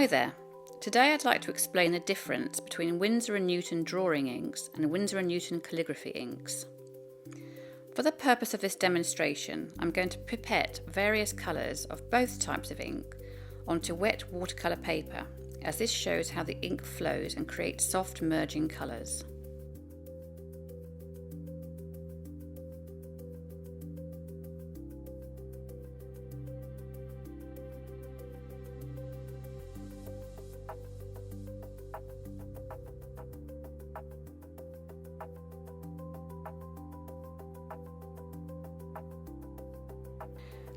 Hi there. Today I'd like to explain the difference between Winsor Newton drawing inks and Winsor Newton calligraphy inks. For the purpose of this demonstration, I'm going to pipette various colours of both types of ink onto wet watercolour paper, as this shows how the ink flows and creates soft merging colours.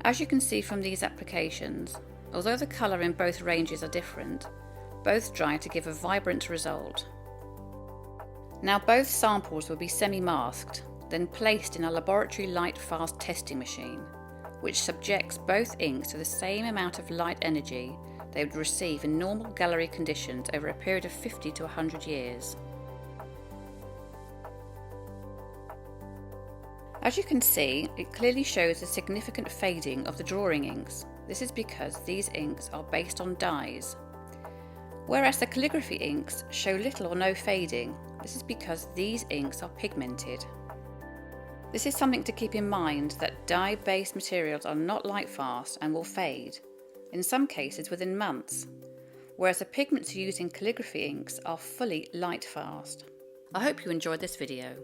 As you can see from these applications, although the colour in both ranges are different, both dry to give a vibrant result. Now both samples will be semi-masked, then placed in a laboratory Lightfast testing machine, which subjects both inks to the same amount of light energy they would receive in normal gallery conditions over a period of 50 to 100 years. As you can see, it clearly shows a significant fading of the drawing inks. This is because these inks are based on dyes. Whereas the calligraphy inks show little or no fading, this is because these inks are pigmented. This is something to keep in mind, that dye-based materials are not light-fast and will fade, in some cases within months, whereas the pigments used in calligraphy inks are fully light-fast. I hope you enjoyed this video.